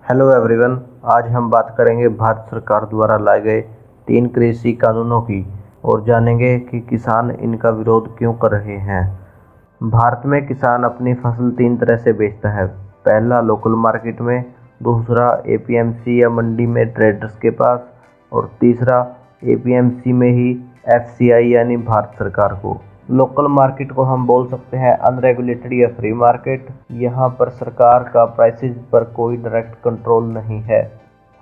Hello everyone. आज हम बात करेंगे भारत सरकार द्वारा लाए गए 3 कृषि कानूनों की और जानेंगे कि किसान इनका विरोध क्यों कर रहे हैं। भारत में किसान अपनी फसल 3 तरह से बेचता है। पहला लोकल मार्केट में, दूसरा एपीएमसी या मंडी में ट्रेडर्स के पास और तीसरा एपीएमसी में ही एफसीआई यानी भारत सरकार को। लोकल मार्केट को हम बोल सकते हैं अनरेगुलेटेड या फ्री मार्केट। यहाँ पर सरकार का प्राइसेस पर कोई डायरेक्ट कंट्रोल नहीं है।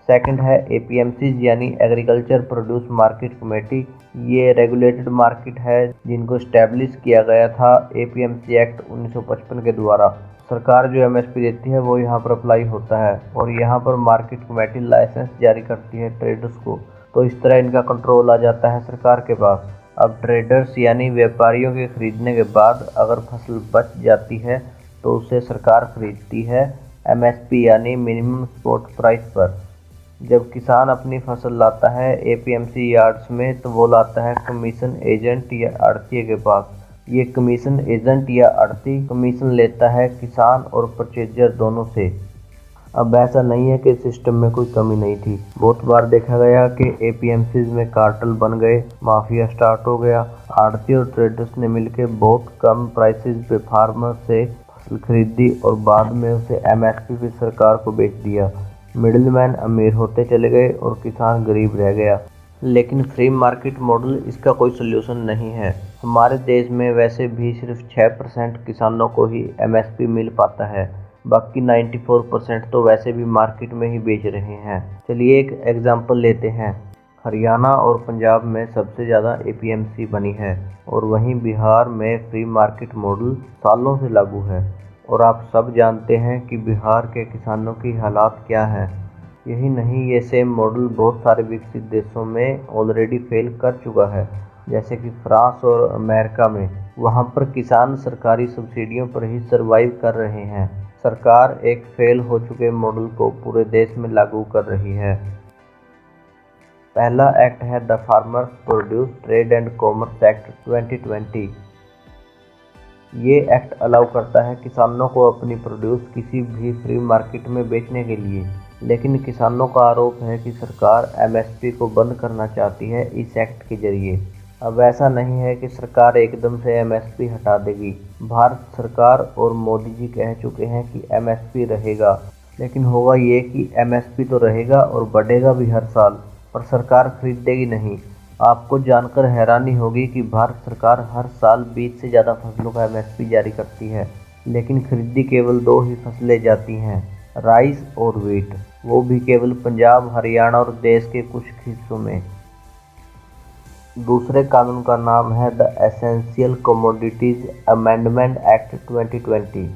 सेकंड है एपीएमसी यानी एग्रीकल्चर प्रोड्यूस मार्केट कमेटी। ये रेगुलेटेड मार्केट है जिनको स्टैब्लिश किया गया था एपीएमसी एक्ट 1955 के द्वारा। सरकार जो एमएसपी देती है वो यहाँ पर अप्लाई होता है और यहाँ पर मार्केट कमेटी लाइसेंस जारी करती है ट्रेडर्स को। तो इस तरह इनका कंट्रोल आ जाता है सरकार के पास। अब ट्रेडर्स यानी व्यापारियों के खरीदने के बाद अगर फसल बच जाती है तो उसे सरकार खरीदती है एमएसपी यानी मिनिमम स्पॉट प्राइस पर। जब किसान अपनी फसल लाता है एपीएमसी यार्ड्स में तो वो लाता है कमीशन एजेंट या आड़तिए के पास। ये कमीशन एजेंट या आड़ती कमीशन लेता है किसान और परचेजर दोनों से। अब ऐसा नहीं है कि सिस्टम में कोई कमी नहीं थी। बहुत बार देखा गया कि एपीएमसीज में कार्टेल बन गए, माफिया स्टार्ट हो गया। आड़ती और ट्रेडर्स ने मिलकर बहुत कम प्राइसेस पे फार्मर से फसल खरीदी और बाद में उसे एमएसपी पे सरकार को बेच दिया। मिडिलमैन अमीर होते चले गए और किसान गरीब रह गया। लेकिन फ्री मार्केट मॉडल इसका कोई सोल्यूशन नहीं है। हमारे देश में वैसे भी सिर्फ 6% किसानों को ही एमएसपी मिल पाता है, बाकी 94% तो वैसे भी मार्केट में ही बेच रहे हैं। चलिए एक एग्जांपल लेते हैं। हरियाणा और पंजाब में सबसे ज़्यादा एपीएमसी बनी है और वहीं बिहार में फ्री मार्केट मॉडल सालों से लागू है। और आप सब जानते हैं कि बिहार के किसानों की हालात क्या है। यही नहीं, ये सेम मॉडल बहुत सारे विकसित देशों में ऑलरेडी फेल कर चुका है, जैसे कि फ्रांस और अमेरिका में। वहाँ पर किसान सरकारी सब्सिडियों पर ही सर्वाइव कर रहे हैं। सरकार एक फेल हो चुके मॉडल को पूरे देश में लागू कर रही है। पहला एक्ट है the farmers produce trade and commerce act 2020। ये एक्ट अलाउ करता है किसानों को अपनी प्रोड्यूस किसी भी फ्री मार्केट में बेचने के लिए। लेकिन किसानों का आरोप है कि सरकार एमएसपी को बंद करना चाहती है इस एक्ट के जरिए। अब ऐसा नहीं है कि सरकार एकदम से एमएसपी हटा देगी। भारत सरकार और मोदी जी कह चुके हैं कि एमएसपी रहेगा, लेकिन होगा ये कि एमएसपी तो रहेगा और बढ़ेगा भी हर साल, पर सरकार खरीदेगी नहीं। आपको जानकर हैरानी होगी कि भारत सरकार हर साल 20 से ज़्यादा फसलों का एमएसपी जारी करती है, लेकिन खरीदी केवल 2 ही फसलें जाती हैं, राइस और व्हीट, वो भी केवल पंजाब, हरियाणा और देश के कुछ हिस्सों में। दूसरे कानून का नाम है the essential commodities amendment act 2020।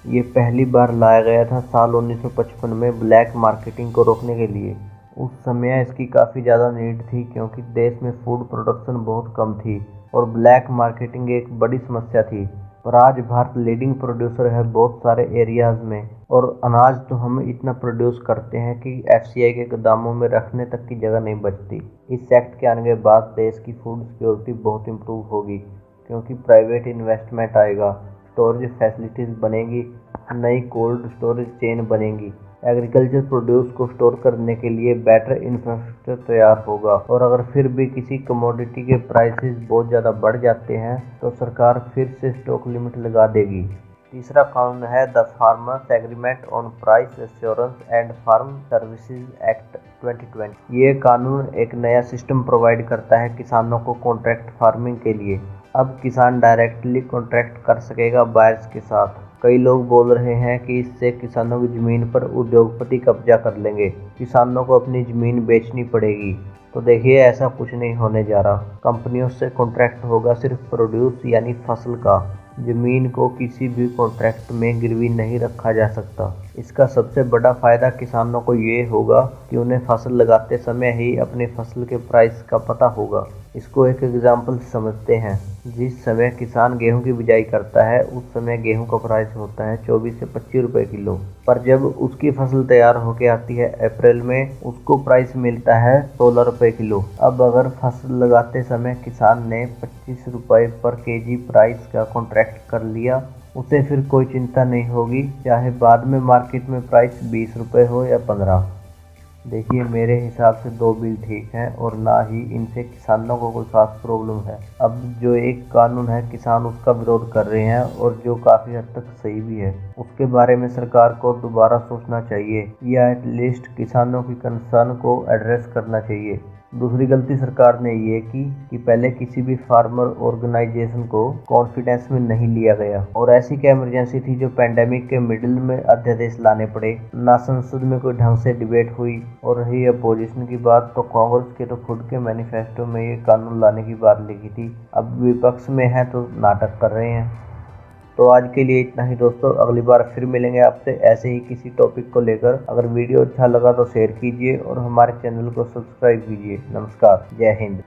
ये पहली बार लाया गया था साल 1955 में ब्लैक मार्केटिंग को रोकने के लिए। उस समय इसकी काफ़ी ज़्यादा नीड थी क्योंकि देश में फूड प्रोडक्शन बहुत कम थी और ब्लैक मार्केटिंग एक बड़ी समस्या थी। पर आज भारत लीडिंग प्रोड्यूसर है बहुत सारे एरियाज़ में, और अनाज तो हम इतना प्रोड्यूस करते हैं कि एफसीआई के गोदामों में रखने तक की जगह नहीं बचती। इस एक्ट के आने के बाद देश की फूड सिक्योरिटी बहुत इम्प्रूव होगी क्योंकि प्राइवेट इन्वेस्टमेंट आएगा, स्टोरेज फैसिलिटीज़ बनेगी, नई कोल्ड स्टोरेज चेन बनेगी, एग्रीकल्चर प्रोड्यूस को स्टोर करने के लिए बेटर इंफ्रास्ट्रक्चर तैयार होगा। और अगर फिर भी किसी कमोडिटी के प्राइसेस बहुत ज़्यादा बढ़ जाते हैं तो सरकार फिर से स्टॉक लिमिट लगा देगी। तीसरा कानून है the Farmers Agreement on Price Assurance and Farm Services Act 2020। ये कानून एक नया सिस्टम प्रोवाइड करता है किसानों को कॉन्ट्रैक्ट फार्मिंग के लिए। अब किसान डायरेक्टली कॉन्ट्रैक्ट कर सकेगा बायर्स के साथ। कई लोग बोल रहे हैं कि इससे किसानों की ज़मीन पर उद्योगपति कब्जा कर लेंगे, किसानों को अपनी ज़मीन बेचनी पड़ेगी। तो देखिए, ऐसा कुछ नहीं होने जा रहा। कंपनियों से कॉन्ट्रैक्ट होगा सिर्फ प्रोड्यूस यानी फसल का। ज़मीन को किसी भी कॉन्ट्रैक्ट में गिरवी नहीं रखा जा सकता। इसका सबसे बड़ा फ़ायदा किसानों को ये होगा कि उन्हें फसल लगाते समय ही अपने फसल के प्राइस का पता होगा। इसको एक एग्जाम्पल से समझते हैं। जिस समय किसान गेहूं की बिजाई करता है उस समय गेहूं का प्राइस होता है 24 से 25 रुपए किलो, पर जब उसकी फसल तैयार होके आती है अप्रैल में, उसको प्राइस मिलता है 16 रुपए किलो। अब अगर फसल लगाते समय किसान ने 25 रुपए पर केजी प्राइस का कॉन्ट्रैक्ट कर लिया उसे फिर कोई चिंता नहीं होगी, चाहे बाद में मार्केट में प्राइस 20 रुपये हो या 15। देखिए, मेरे हिसाब से 2 बिल ठीक हैं और ना ही इनसे किसानों को कोई खास प्रॉब्लम है। अब जो एक कानून है, किसान उसका विरोध कर रहे हैं और जो काफ़ी हद तक सही भी है, उसके बारे में सरकार को दोबारा सोचना चाहिए या एटलीस्ट किसानों की कंसर्न को एड्रेस करना चाहिए। दूसरी गलती सरकार ने ये की कि पहले किसी भी फार्मर ऑर्गेनाइजेशन को कॉन्फिडेंस में नहीं लिया गया, और ऐसी क्या इमरजेंसी थी जो पैंडेमिक के मिडिल में अध्यादेश लाने पड़े। ना संसद में कोई ढंग से डिबेट हुई, और रही अपोजिशन की बात, तो कांग्रेस के तो खुद के मैनिफेस्टो में ये कानून लाने की बात लिखी थी, अब विपक्ष में है तो नाटक कर रहे हैं। तो आज के लिए इतना ही दोस्तों, अगली बार फिर मिलेंगे आपसे ऐसे ही किसी टॉपिक को लेकर। अगर वीडियो अच्छा लगा तो शेयर कीजिए और हमारे चैनल को सब्सक्राइब कीजिए। नमस्कार, जय हिंद।